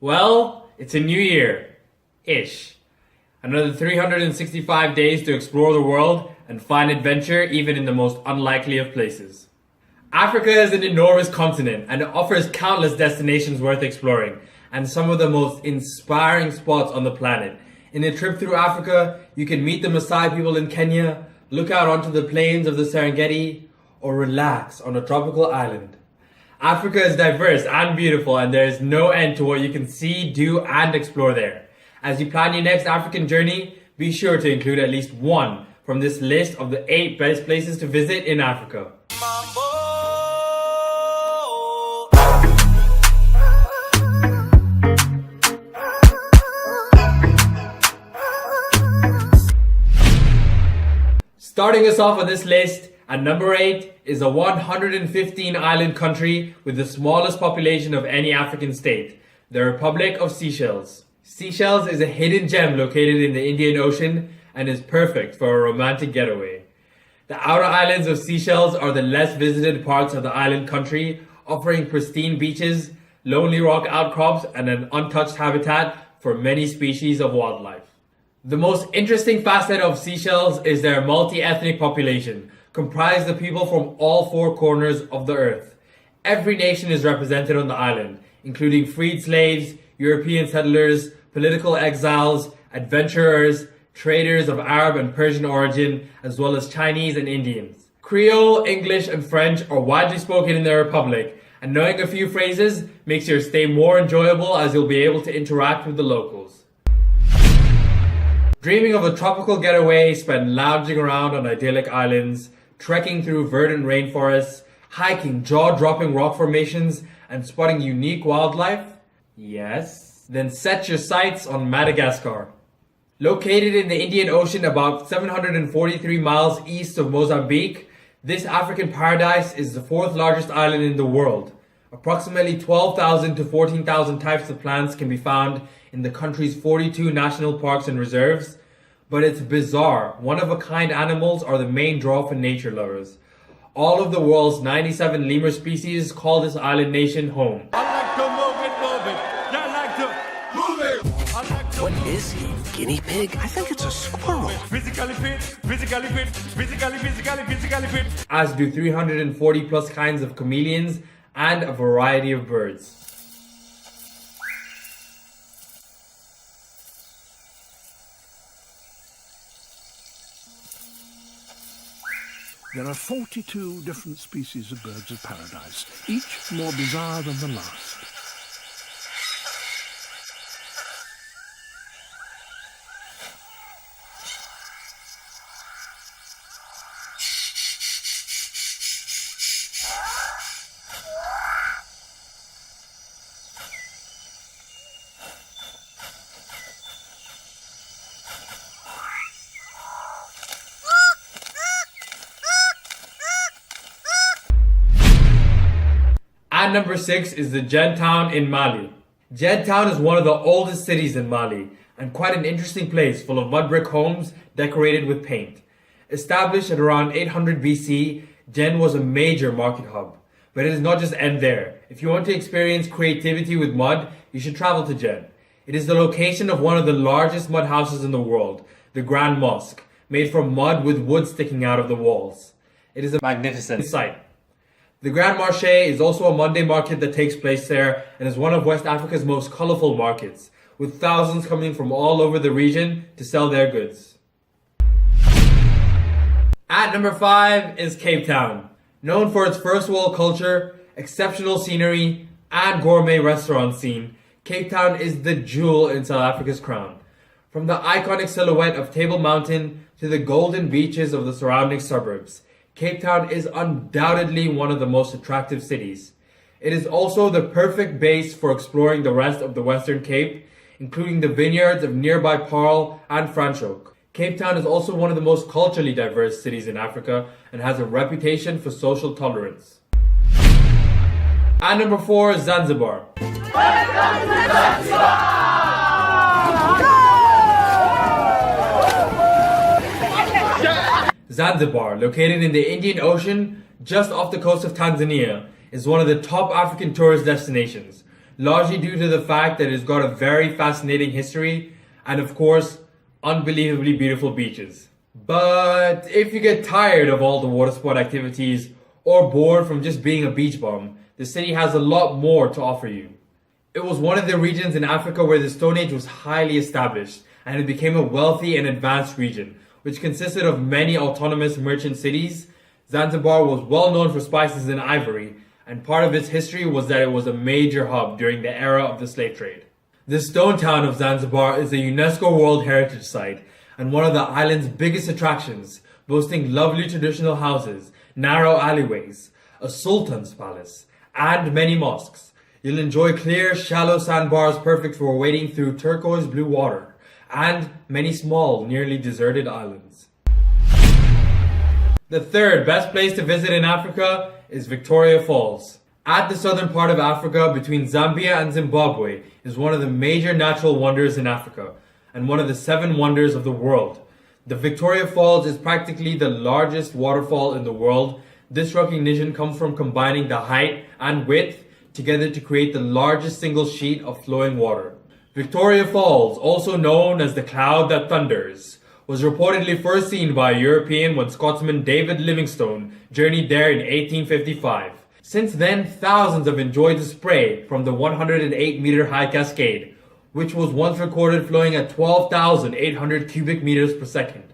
Well, it's a new year-ish. Another 365 days to explore the world and find adventure even in the most unlikely of places. Africa is an enormous continent and it offers countless destinations worth exploring and some of the most inspiring spots on the planet. In a trip through Africa, you can meet the Maasai people in Kenya, look out onto the plains of the Serengeti, or relax on a tropical island. Africa is diverse and beautiful and there is no end to what you can see, do, and explore there. As you plan your next African journey, be sure to include at least one from this list of the 8 best places to visit in Africa. Starting us off on this list, at number 8 is a 115 island country with the smallest population of any African state, the Republic of Seychelles. Seychelles is a hidden gem located in the Indian Ocean and is perfect for a romantic getaway. The outer islands of Seychelles are the less visited parts of the island country, offering pristine beaches, lonely rock outcrops, and an untouched habitat for many species of wildlife. The most interesting facet of Seychelles is their multi-ethnic population, comprised of people from all 4 corners of the earth. Every nation is represented on the island, including freed slaves, European settlers, political exiles, adventurers, traders of Arab and Persian origin, as well as Chinese and Indians. Creole, English, and French are widely spoken in the Republic, and knowing a few phrases makes your stay more enjoyable as you'll be able to interact with the locals. Dreaming of a tropical getaway spent lounging around on idyllic islands, trekking through verdant rainforests, hiking jaw-dropping rock formations, and spotting unique wildlife? Yes? Then set your sights on Madagascar. Located in the Indian Ocean about 743 miles east of Mozambique, this African paradise is the 4th largest island in the world. Approximately 12,000 to 14,000 types of plants can be found in the country's 42 national parks and reserves, but it's bizarre. One-of-a-kind animals are the main draw for nature lovers. All of the world's 97 lemur species call this island nation home. What is he? Guinea pig? I think it's a squirrel. Physically fit. As do 340 plus kinds of chameleons and a variety of birds. There are 42 different species of birds of paradise, each more bizarre than the last. At number 6 is the Djen Town in Mali. Djen Town is one of the oldest cities in Mali and quite an interesting place full of mud brick homes decorated with paint. Established at around 800 BC, Djen was a major market hub. But it does not just end there. If you want to experience creativity with mud, you should travel to Djen. It is the location of one of the largest mud houses in the world, the Grand Mosque, made from mud with wood sticking out of the walls. It is a magnificent sight. The Grand Marché is also a Monday market that takes place there and is one of West Africa's most colorful markets, with thousands coming from all over the region to sell their goods. At number 5 is Cape Town. Known for its first world culture, exceptional scenery, and gourmet restaurant scene, Cape Town is the jewel in South Africa's crown. From the iconic silhouette of Table Mountain to the golden beaches of the surrounding suburbs, Cape Town is undoubtedly one of the most attractive cities. It is also the perfect base for exploring the rest of the Western Cape, including the vineyards of nearby Paarl and Franschhoek. Cape Town is also one of the most culturally diverse cities in Africa and has a reputation for social tolerance. At number 4 is Zanzibar. Zanzibar, located in the Indian Ocean just off the coast of Tanzania, is one of the top African tourist destinations. largely due to the fact that it's got a very fascinating history and, of course, unbelievably beautiful beaches. But if you get tired of all the water sport activities or bored from just being a beach bum, the city has a lot more to offer you. It was one of the regions in Africa where the Stone Age was highly established, and it became a wealthy and advanced region, which consisted of many autonomous merchant cities. Zanzibar was well known for spices and ivory, and part of its history was that it was a major hub during the era of the slave trade. The stone town of Zanzibar is a UNESCO World Heritage Site and one of the island's biggest attractions, boasting lovely traditional houses, narrow alleyways, a sultan's palace, and many mosques. You'll enjoy clear, shallow sandbars perfect for wading through turquoise blue water, and many small, nearly deserted islands. The third best place to visit in Africa is Victoria Falls. At the southern part of Africa, between Zambia and Zimbabwe, is one of the major natural wonders in Africa, and one of the 7 wonders of the world. The Victoria Falls is practically the largest waterfall in the world. This recognition comes from combining the height and width together to create the largest single sheet of flowing water. Victoria Falls, also known as the Cloud That Thunders, was reportedly first seen by a European when Scotsman David Livingstone journeyed there in 1855. Since then, thousands have enjoyed the spray from the 108-meter high cascade, which was once recorded flowing at 12,800 cubic meters per second.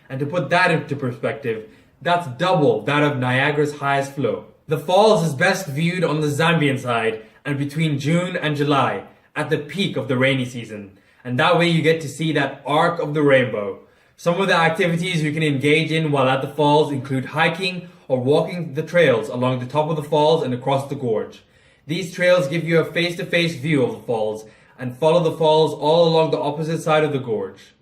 And to put that into perspective, that's double that of Niagara's highest flow. The falls is best viewed on the Zambian side and between June and July, at the peak of the rainy season. And that way you get to see that arc of the rainbow. Some of the activities you can engage in while at the falls include hiking or walking the trails along the top of the falls and across the gorge. These trails give you a face-to-face view of the falls and follow the falls all along the opposite side of the gorge.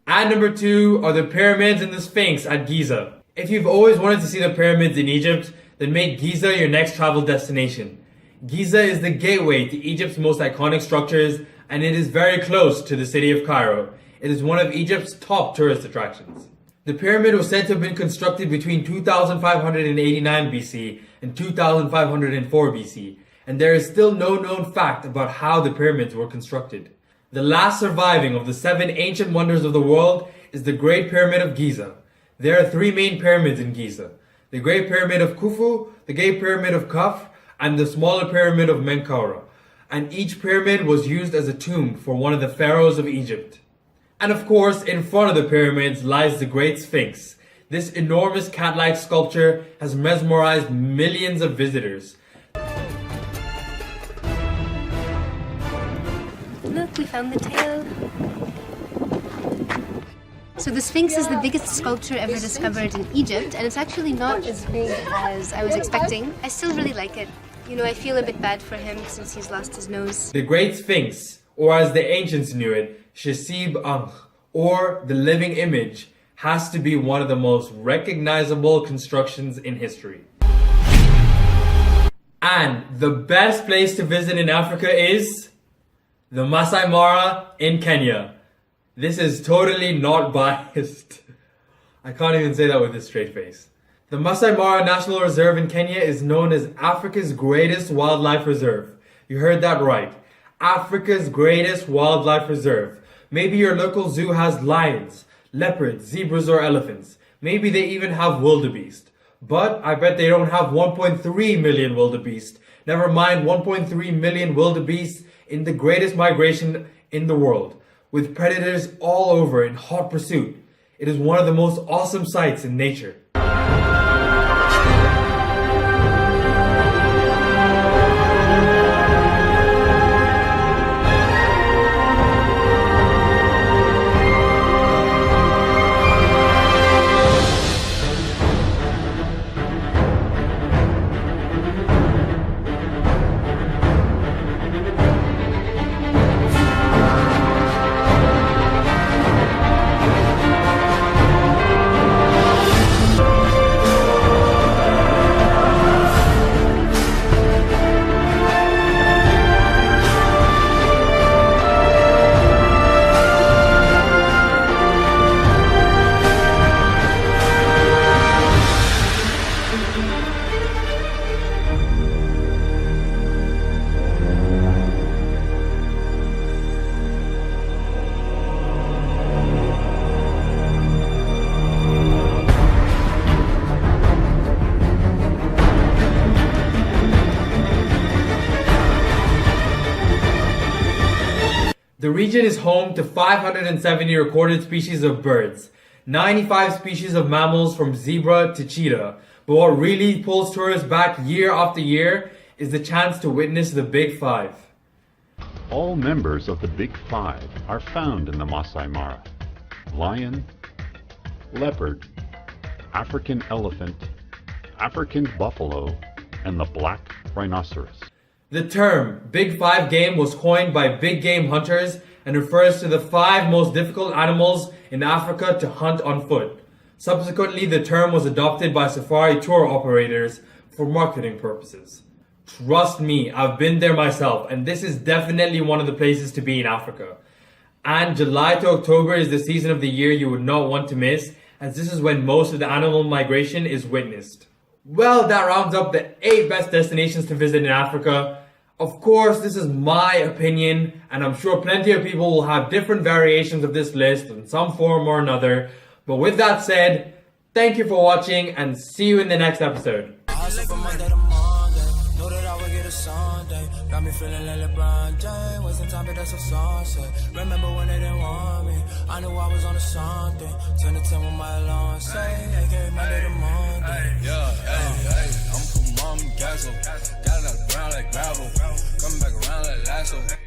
And number 2 are the pyramids and the Sphinx at Giza. If you've always wanted to see the pyramids in Egypt, then make Giza your next travel destination. Giza is the gateway to Egypt's most iconic structures, and it is very close to the city of Cairo. It is one of Egypt's top tourist attractions. The pyramid was said to have been constructed between 2589 BC and 2504 BC, and there is still no known fact about how the pyramids were constructed. The last surviving of the 7 ancient wonders of the world is the Great Pyramid of Giza. There are 3 main pyramids in Giza: the Great Pyramid of Khufu, the Great Pyramid of Kaf, and the smaller Pyramid of Menkaura. And each pyramid was used as a tomb for one of the pharaohs of Egypt. And of course, in front of the pyramids lies the Great Sphinx. This enormous cat-like sculpture has mesmerized millions of visitors. Look, we found the tail. So the Sphinx is the biggest sculpture ever discovered in Egypt, and it's actually not as big as I was expecting. I still really like it. You know, I feel a bit bad for him since he's lost his nose. The Great Sphinx, or as the ancients knew it, Shesib Ankh, or the living image, has to be one of the most recognizable constructions in history. And the best place to visit in Africa is the Masai Mara in Kenya. This is totally not biased. I can't even say that with a straight face. The Masai Mara National Reserve in Kenya is known as Africa's greatest wildlife reserve. You heard that right. Africa's greatest wildlife reserve. Maybe your local zoo has lions, leopards, zebras, or elephants. Maybe they even have wildebeest. But I bet they don't have 1.3 million wildebeest. Never mind 1.3 million wildebeest in the greatest migration in the world, with predators all over in hot pursuit. It is one of the most awesome sights in nature. The region is home to 570 recorded species of birds, 95 species of mammals from zebra to cheetah. But what really pulls tourists back year after year is the chance to witness the Big Five. All members of the Big Five are found in the Masai Mara: lion, leopard, African elephant, African buffalo, and the black rhinoceros. The term Big Five game was coined by big game hunters and refers to the 5 most difficult animals in Africa to hunt on foot. Subsequently, the term was adopted by safari tour operators for marketing purposes. Trust me, I've been there myself, and this is definitely one of the places to be in Africa. And July to October is the season of the year you would not want to miss, as this is when most of the animal migration is witnessed. Well, that rounds up the 8 best destinations to visit in Africa. Of course, this is my opinion, and I'm sure plenty of people will have different variations of this list in some form or another. But with that said, thank you for watching, and see you in the next episode. Got me feeling like LeBron James, wasting time, but that's a sunset. Remember when they didn't want me? I knew I was on to something. 10 to 10 with my alarm say, aka Monday to Monday. Yeah, hey, I'm from Mom Gazzle. Got it out of the ground like gravel. Coming back around like lasso.